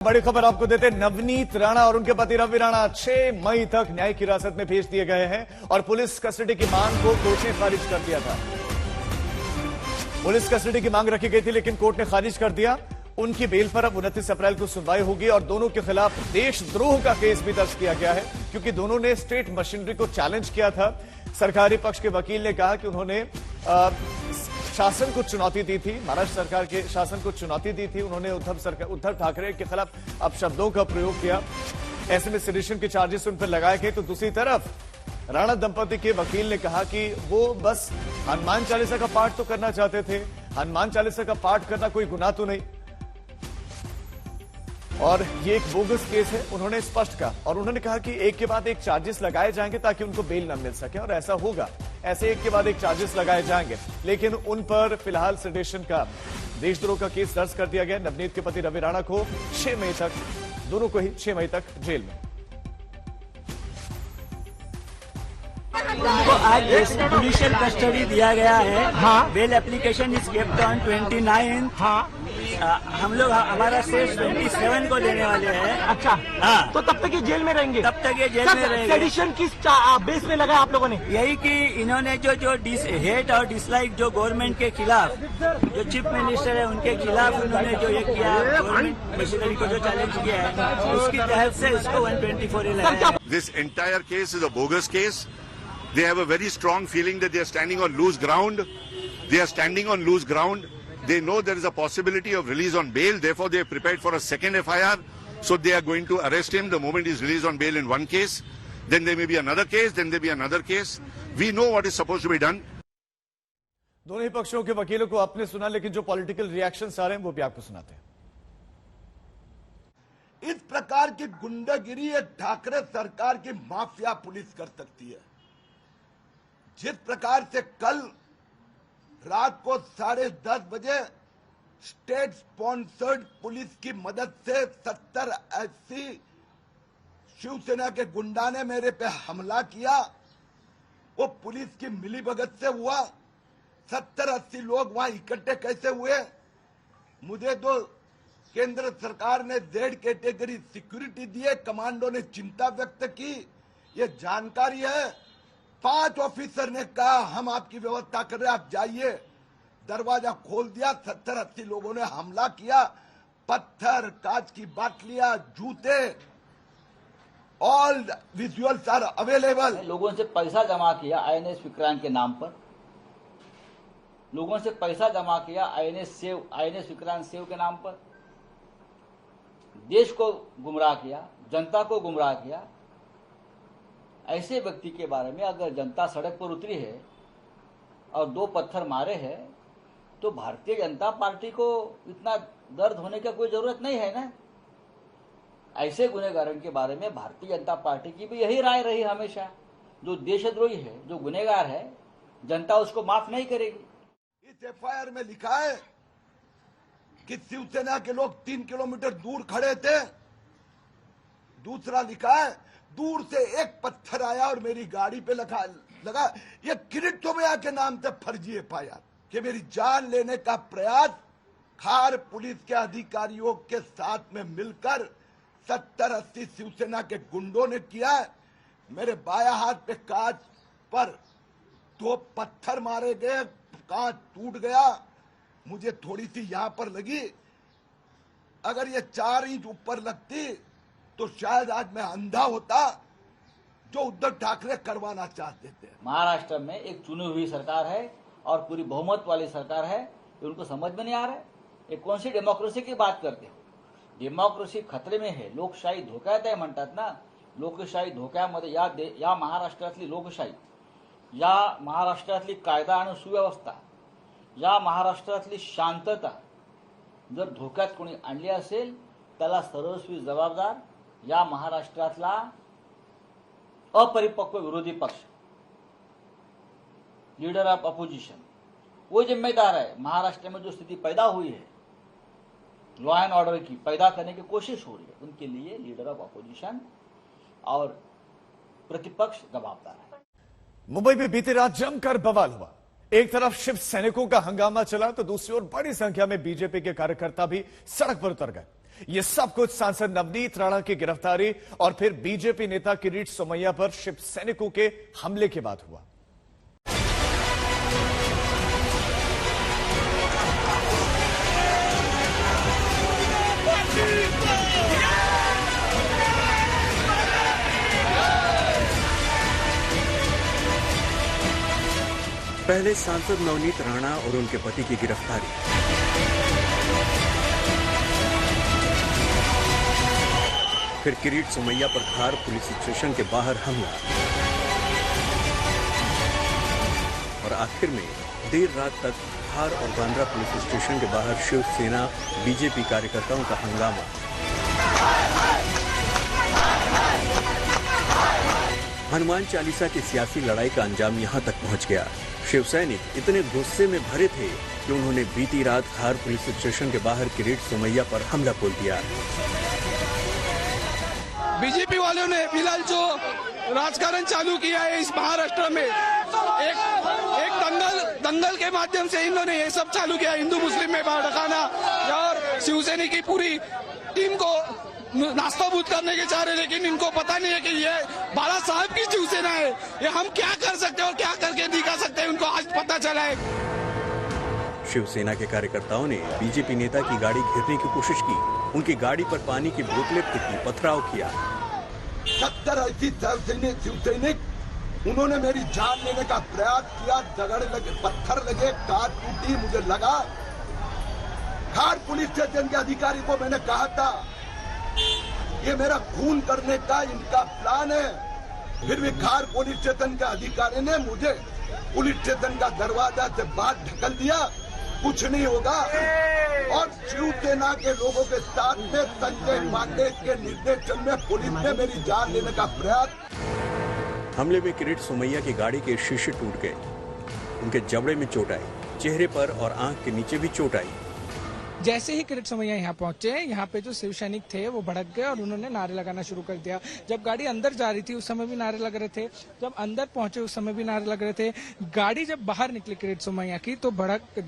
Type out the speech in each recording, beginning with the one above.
बड़ी खबर आपको देते हैं। नवनीत राणा और उनके पति रवि राणा 6 मई तक न्यायिक हिरासत में भेज दिए गए हैं और पुलिस कस्टडी की मांग को कोर्ट ने खारिज कर दिया था। पुलिस कस्टडी की मांग रखी गई थी लेकिन कोर्ट ने खारिज कर दिया। उनकी बेल पर अब 29 अप्रैल को सुनवाई होगी और दोनों के खिलाफ देशद्रोह का केस भी दर्ज किया गया है क्योंकि दोनों ने स्टेट मशीनरी को चैलेंज किया था। सरकारी पक्ष के वकील ने कहा कि उन्होंने शासन को चुनौती दी थी, महाराष्ट्र सरकार के शासन को चुनौती दी थी। उन्होंने उद्धव ठाकरे के खिलाफ अपशब्दों का प्रयोग किया। ऐसे में सेडिशन के चार्जेस उन पर लगाए गए। तो दूसरी तरफ राणा दंपति के वकील ने कहा कि वो बस हनुमान चालीसा का पाठ तो करना चाहते थे। हनुमान चालीसा का पाठ करना कोई गुनाह तो नहीं और ये एक बोगस केस है, उन्होंने स्पष्ट कहा। और उन्होंने कहा कि एक के बाद एक चार्जेस लगाए जाएंगे ताकि उनको बेल न मिल सके और ऐसा होगा। ऐसे एक के बाद एक चार्जेस लगाए जाएंगे लेकिन उन पर फिलहाल सेडिशन का देशद्रोह का केस दर्ज कर दिया गया। नवनीत के पति रवि राणा को 6 मई तक, दोनों को ही 6 मई तक जेल में। उनको आज जुडिशियल कस्टडी दिया गया है। हाँ। Bail application is kept on 29। हाँ। हम लोग हमारा शेष 27 को देने वाले हैं। अच्छा। हाँ। तो तब तक ये जेल में रहेंगे? तब तक ये जेल में रहेंगे। सेडिशन किस बेस में लगा आप लोगों ने? यही कि इन्होंने जो हेट और डिसलाइक जो गवर्नमेंट के खिलाफ, जो चीफ मिनिस्टर है उनके खिलाफ उन्होंने जो ये किया, गवर्नमेंट मशीनरी को जो चैलेंज किया है उसकी तहत से इसको 124 लगाया। This entire case is a bogus case. They have a very strong feeling that they are standing on loose ground. They are standing on loose ground. They know there is a possibility of release on bail. Therefore, they are prepared for a second FIR. So they are going to arrest him the moment he is released on bail in one case. Then there may be another case. Then there may be another case. We know what is supposed to be done. दोनों ही पक्षों के वकीलों को आपने सुना लेकिन जो political reactions आ रहे हैं वो भी आपको सुनाते हैं। इस प्रकार की गुंडागिरी एक ठाकरे सरकार की माफिया पुलिस कर सकती है। जिस प्रकार से कल रात को 10:30 बजे स्टेट स्पॉन्सर्ड पुलिस की मदद से 70-80 शिवसेना के गुंडा ने मेरे पे हमला किया, वो पुलिस की मिलीभगत से हुआ। 70-80 लोग वहां इकट्ठे कैसे हुए? मुझे तो केंद्र सरकार ने जेड कैटेगरी सिक्योरिटी दिए, कमांडो ने चिंता व्यक्त की। ये जानकारी है। 5 ऑफिसर ने कहा हम आपकी व्यवस्था कर रहे हैं, आप जाइए। दरवाजा खोल दिया। 70-80 लोगों ने हमला किया। पत्थर, कांच की बाटलियां, जूते, ऑल विजुअल्स आर अवेलेबल। लोगों से पैसा जमा किया INS विक्रांत के नाम पर। लोगों से पैसा जमा किया INS विक्रांत सेव के नाम पर। देश को गुमराह किया, जनता को गुमराह किया। ऐसे व्यक्ति के बारे में अगर जनता सड़क पर उतरी है और 2 पत्थर मारे हैं तो भारतीय जनता पार्टी को इतना दर्द होने का कोई जरूरत नहीं है ना। ऐसे गुनहगारों के बारे में भारतीय जनता पार्टी की भी यही राय रही हमेशा। जो देशद्रोही है, जो गुनहगार है, जनता उसको माफ नहीं करेगी। इस FIR में लिखा है कि शिवसेना के लोग 3 किलोमीटर दूर खड़े थे। दूसरा लिखा है दूर से एक पत्थर आया और मेरी गाड़ी पे लगा। ये किरीट सोमैया के नाम से फर्जी FIR कि मेरी जान लेने का प्रयास खार पुलिस के अधिकारियों के साथ में मिलकर 70-80 शिवसेना के गुंडों ने किया। मेरे बाया हाथ पे कांच पर 2 पत्थर मारे गए, कांच टूट गया। मुझे थोड़ी सी यहां पर लगी। अगर ये 4 इंच ऊपर लगती तो शायद आज मैं अंधा होता, जो उद्धव ठाकरे करवाना चाहते थे। महाराष्ट्र में एक चुनी हुई सरकार है और पूरी बहुमत वाली सरकार है। उनको समझ में नहीं आ रहा है। ये कौन सी डेमोक्रेसी की बात करते हो? डेमोक्रेसी खतरे में है, लोकशाही धोक्यात आहे म्हणतात ना। लोकशाही धोक्यामध्ये या महाराष्ट्रातली लोकशाही, या महाराष्ट्रातली कायदा आणि सुव्यवस्था, या महाराष्ट्रातली शांतता जर धोक्यात कोणी आणली असेल त्याला सर्वस्वी जबाबदार या महाराष्ट्रातला अपरिपक्व विरोधी पक्ष, लीडर ऑफ अपोजिशन, वो जिम्मेदार है। महाराष्ट्र में जो स्थिति पैदा हुई है लॉ एंड ऑर्डर की पैदा करने की कोशिश हो रही है, उनके लिए लीडर ऑफ अपोजिशन और प्रतिपक्ष जवाबदार है। मुंबई में बीती रात जमकर बवाल हुआ। एक तरफ शिव सैनिकों का हंगामा चला तो दूसरी ओर बड़ी संख्या में बीजेपी के कार्यकर्ता भी सड़क पर उतर गए। ये सब कुछ सांसद नवनीत राणा की गिरफ्तारी और फिर बीजेपी नेता किरीट सोमैया पर शिव सैनिकों के हमले के बाद हुआ। पहले सांसद नवनीत राणा और उनके पति की गिरफ्तारी, फिर किरीट सोमैया पर खार पुलिस स्टेशन के बाहर हमला और आखिर में देर रात तक खार और बांद्रा पुलिस स्टेशन के बाहर शिवसेना बीजेपी कार्यकर्ताओं का हंगामा। हनुमान चालीसा की सियासी लड़ाई का अंजाम यहां तक पहुंच गया। शिव सैनिक इतने गुस्से में भरे थे कि उन्होंने बीती रात खार पुलिस स्टेशन के बाहर किरीट सोमैया पर हमला बोल दिया। बीजेपी वालों ने फिलहाल जो राजकारण चालू किया है इस महाराष्ट्र में, एक दंगल के माध्यम से इन्होंने ये सब चालू किया, हिंदू मुस्लिम में भड़काना और शिवसेना की पूरी टीम को नास्ताबूद करने के चाह रहे, लेकिन इनको पता नहीं है कि ये बाला साहब की शिवसेना है। ये हम क्या कर सकते हैं और क्या करके दिखा सकते हैं, उनको आज पता चला है। शिवसेना के कार्यकर्ताओं ने बीजेपी नेता की गाड़ी घेरने की कोशिश की, उनकी गाड़ी पर पानी की बोतलें फेंकी, पथराव किया। 70 ऐसी शिवसैनिक उन्होंने मेरी जान लेने का प्रयास किया, दगड़ लगे, पत्थर लगे, कार टूटी, मुझे लगा। खार पुलिस स्टेशन के अधिकारी को मैंने कहा था ये मेरा खून करने का इनका प्लान है, फिर भी खार पुलिस स्टेशन के अधिकारी ने मुझे पुलिस स्टेशन का दरवाजा से बाहर ढकल दिया, कुछ नहीं होगा। और शिवसेना के लोगों के साथ में संजय पांडे के निर्देशन में पुलिस ने मेरी जान लेने का प्रयास। हमले में किरीट सोमैया की गाड़ी के शीशे टूट गए, उनके जबड़े में चोट आई, चेहरे पर और आंख के नीचे भी चोट आई। जैसे ही किरीट सोमैया यहाँ पहुंचे, यहाँ पे जो शिव सैनिक थे वो भड़क गए और उन्होंने नारे लगाना शुरू कर दिया। जब गाड़ी अंदर जा रही थी उस समय भी नारे लग रहे थे, जब अंदर पहुंचे उस समय भी नारे लग रहे थे। गाड़ी जब बाहर निकली किरीट सोमैया की तो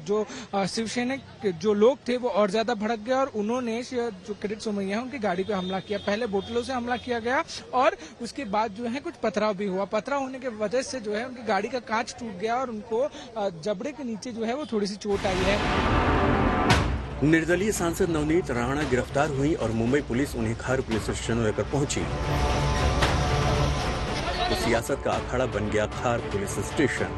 जो शिव सैनिक जो लोग थे वो और ज्यादा भड़क गए और उन्होंने जो किरीट सोमैया है उनकी गाड़ी पे हमला किया। पहले बोतलों से हमला किया गया और उसके बाद जो है कुछ पथराव भी हुआ। पथराव होने की वजह से जो है उनकी गाड़ी का कांच टूट गया और उनको जबड़े के नीचे जो है वो थोड़ी सी चोट आई है। निर्दलीय सांसद नवनीत राणा गिरफ्तार हुई और मुंबई पुलिस उन्हें खार पुलिस स्टेशन लेकर पहुंची। तो सियासत का अखाड़ा बन गया खार पुलिस स्टेशन।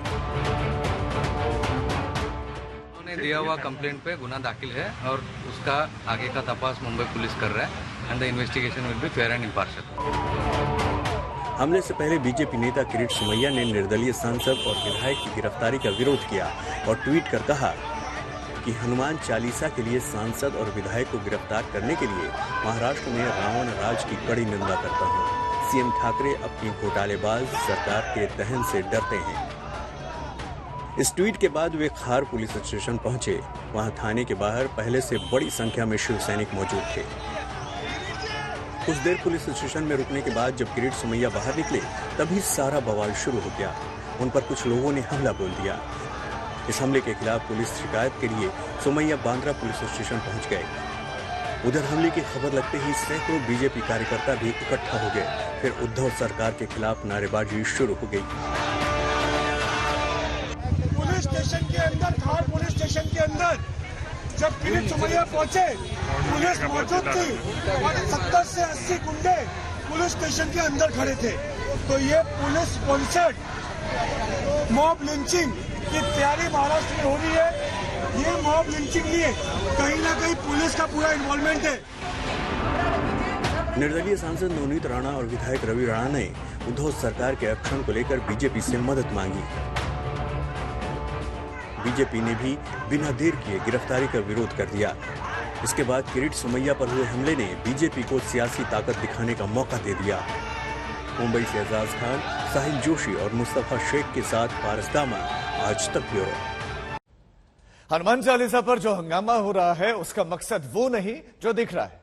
उन्होंने दिया हुआ कंप्लेंट पे गुना दाखिल है और उसका आगे का तपास मुंबई पुलिस कर रहा है and the investigation will be fair and impartial. हमले से पहले बीजेपी नेता किरीट सोमैया ने निर्दलीय सांसद और विधायक की गिरफ्तारी का विरोध किया और ट्वीट कर कहा कि हनुमान चालीसा के लिए सांसद और विधायक को गिरफ्तार करने के लिए महाराष्ट्र में रावण राज की कड़ी निंदा करता हूं। सीएम ठाकरे अपनी घोटालेबाज सरकार के दहन से डरते हैं। इस ट्वीट के बाद वे खार पुलिस स्टेशन पहुंचे। वहां थाने के बाहर पहले से बड़ी संख्या में शिव सैनिक मौजूद थे। कुछ देर पुलिस स्टेशन में रुकने के बाद जब किरीट सोमैया बाहर निकले तभी सारा बवाल शुरू हो गया। उन पर कुछ लोगों ने हमला बोल दिया। इस हमले के खिलाफ पुलिस शिकायत के लिए सोमैया बांद्रा पुलिस स्टेशन पहुंच गए। उधर हमले की खबर लगते ही सैकड़ों बीजेपी कार्यकर्ता भी इकट्ठा हो गए। फिर उद्धव सरकार के खिलाफ नारेबाजी शुरू हो गई। पुलिस स्टेशन के अंदर, खार पुलिस स्टेशन के अंदर जब किरीट सोमैया पहुंचे, पुलिस मौजूद थी और 70 से 80 गुंडे पुलिस स्टेशन के अंदर खड़े थे। तो ये पुलिस स्पॉन्सर्ड मॉब लिंचिंग की तैयारी महाराष्ट्र में हो रही है। ये मॉब लिंचिंग लिए कहीं ना कहीं पुलिस का पूरा इन्वॉल्वमेंट है। निर्दलीय सांसद नवनीत राणा और विधायक रवि राणा ने उद्धव सरकार के एक्शन को लेकर बीजेपी से मदद मांगी। बीजेपी ने भी बिना देर किए गिरफ्तारी का विरोध कर दिया। इसके बाद किरीट सोमैया पर हुए हमले ने बीजेपी को सियासी ताकत दिखाने का मौका दे दिया। मुंबई से एजाज खान, साहिल जोशी और मुस्तफा शेख के साथ पारस दामा, आज तक ब्यूरो। हनुमान चालीसा पर जो हंगामा हो रहा है उसका मकसद वो नहीं जो दिख रहा है।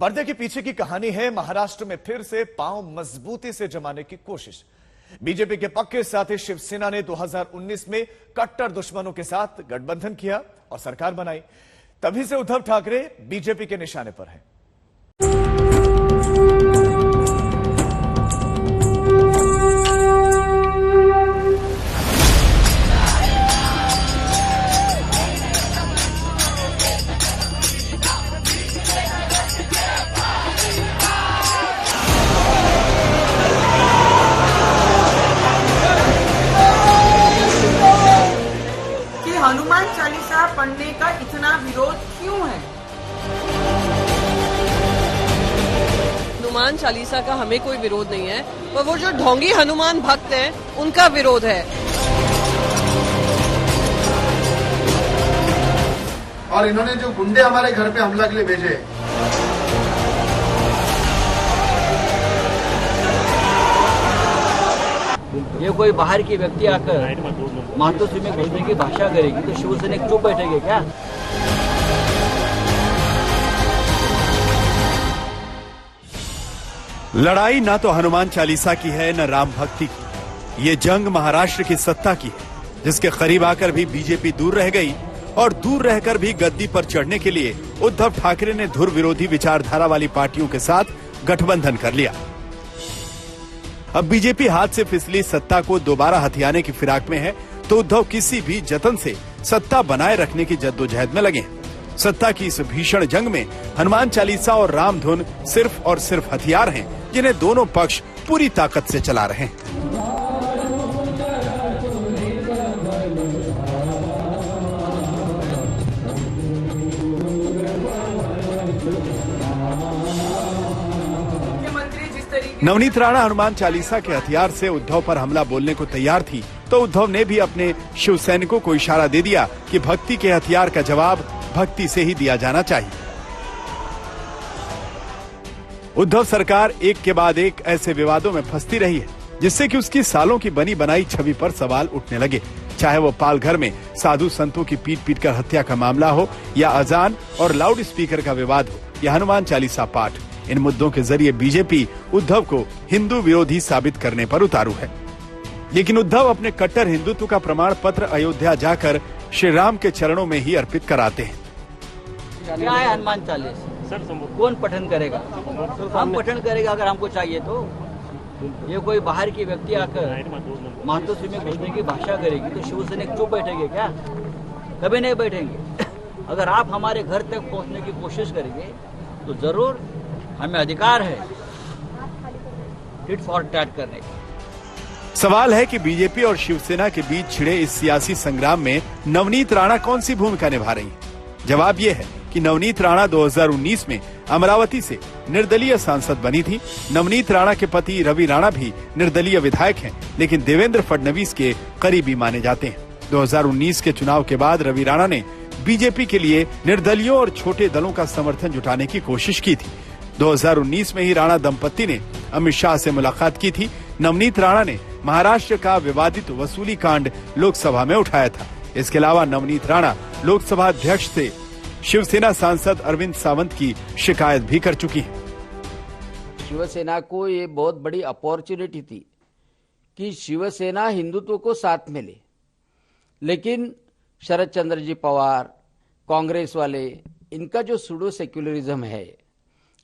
पर्दे के पीछे की कहानी है महाराष्ट्र में फिर से पांव मजबूती से जमाने की कोशिश। बीजेपी के पक्के साथी शिवसेना ने 2019 में कट्टर दुश्मनों के साथ गठबंधन किया और सरकार बनाई। तभी से उद्धव ठाकरे बीजेपी के निशाने पर हैं। हनुमान चालीसा पढ़ने का इतना विरोध क्यों है? हनुमान चालीसा का हमें कोई विरोध नहीं है, पर वो जो ढोंगी हनुमान भक्त हैं उनका विरोध है। और इन्होंने जो गुंडे हमारे घर पे हमला के लिए भेजे, ये कोई बाहर की व्यक्ति आकर मातोश्री में घुसने की भाषा करेगी तो शिवसैनिक चुप बैठेंगे क्या? लड़ाई ना तो हनुमान चालीसा की है न राम भक्ति की। ये जंग महाराष्ट्र की सत्ता की है, जिसके करीब आकर भी बीजेपी दूर रह गई और दूर रहकर भी गद्दी पर चढ़ने के लिए उद्धव ठाकरे ने धुर विरोधी विचारधारा वाली पार्टियों के साथ गठबंधन कर लिया। अब बीजेपी हाथ से फिसली सत्ता को दोबारा हथियाने की फिराक में है, तो उद्धव किसी भी जतन से सत्ता बनाए रखने की जद्दोजहद में लगे हैं। सत्ता की इस भीषण जंग में हनुमान चालीसा और राम धुन सिर्फ और सिर्फ हथियार हैं, जिन्हें दोनों पक्ष पूरी ताकत से चला रहे हैं। नवनीत राणा हनुमान चालीसा के हथियार से उद्धव पर हमला बोलने को तैयार थी, तो उद्धव ने भी अपने शिव सैनिकों को इशारा दे दिया कि भक्ति के हथियार का जवाब भक्ति से ही दिया जाना चाहिए। उद्धव सरकार एक के बाद एक ऐसे विवादों में फंसती रही है, जिससे कि उसकी सालों की बनी बनाई छवि पर सवाल उठने लगे। चाहे वो पालघर में साधु संतों की पीट पीट कर हत्या का मामला हो, या अजान और लाउड स्पीकर का विवाद हो, या हनुमान चालीसा पाठ, इन मुद्दों के जरिए बीजेपी उद्धव को हिंदू विरोधी साबित करने पर उतारू है। लेकिन उद्धव अपने कट्टर हिंदुत्व का प्रमाण पत्र अयोध्या जाकर श्री राम के चरणों में ही अर्पित कराते हैं। क्या है हनुमान चालीसा? कौन पठन करेगा? हम पठन करेगा अगर हमको चाहिए तो। ये कोई बाहर की व्यक्ति आकर मातोश्री में घुसने की भाषा करेगी तो शिवसैनिक चुप बैठेंगे क्या? कभी नहीं बैठेंगे। अगर आप हमारे घर तक पहुंचने की कोशिश करेंगे तो जरूर हमें अधिकार है टिट फॉर टैट करने का। सवाल है कि बीजेपी और शिवसेना के बीच छिड़े इस सियासी संग्राम में नवनीत राणा कौन सी भूमिका निभा रही है? जवाब ये है कि नवनीत राणा 2019 में अमरावती से निर्दलीय सांसद बनी थी। नवनीत राणा के पति रवि राणा भी निर्दलीय विधायक हैं, लेकिन देवेंद्र फडणवीस के करीबी माने जाते हैं। 2019 के चुनाव के बाद रवि राणा ने बीजेपी के लिए निर्दलियों और छोटे दलों का समर्थन जुटाने की कोशिश की थी। 2019 में ही राणा दंपत्ति ने अमित शाह से मुलाकात की थी। नवनीत राणा ने महाराष्ट्र का विवादित वसूली कांड लोकसभा में उठाया था। इसके अलावा नवनीत राणा लोकसभा अध्यक्ष से शिवसेना सांसद अरविंद सावंत की शिकायत भी कर चुकी हैं। शिवसेना को ये बहुत बड़ी अपॉर्चुनिटी थी कि शिवसेना हिंदुत्व को साथ में ले, लेकिन शरद चंद्र जी पवार, कांग्रेस वाले, इनका जो सूडो सेक्युलरिज्म है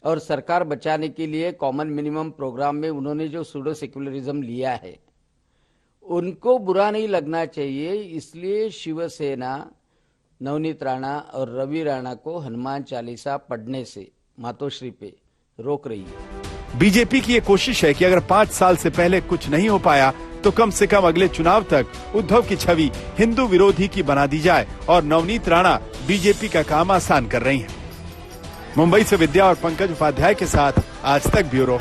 और सरकार बचाने के लिए कॉमन मिनिमम प्रोग्राम में उन्होंने जो सूडो सेक्युलरिज्म लिया है, उनको बुरा नहीं लगना चाहिए। इसलिए शिवसेना नवनीत राणा और रवि राणा को हनुमान चालीसा पढ़ने से मातोश्री पे रोक रही है। बीजेपी की ये कोशिश है कि अगर 5 साल से पहले कुछ नहीं हो पाया तो कम से कम अगले चुनाव तक उद्धव की छवि हिंदू विरोधी की बना दी जाए, और नवनीत राणा बीजेपी का काम आसान कर रही हैं। मुंबई से विद्या और पंकज उपाध्याय के साथ आज तक ब्यूरो।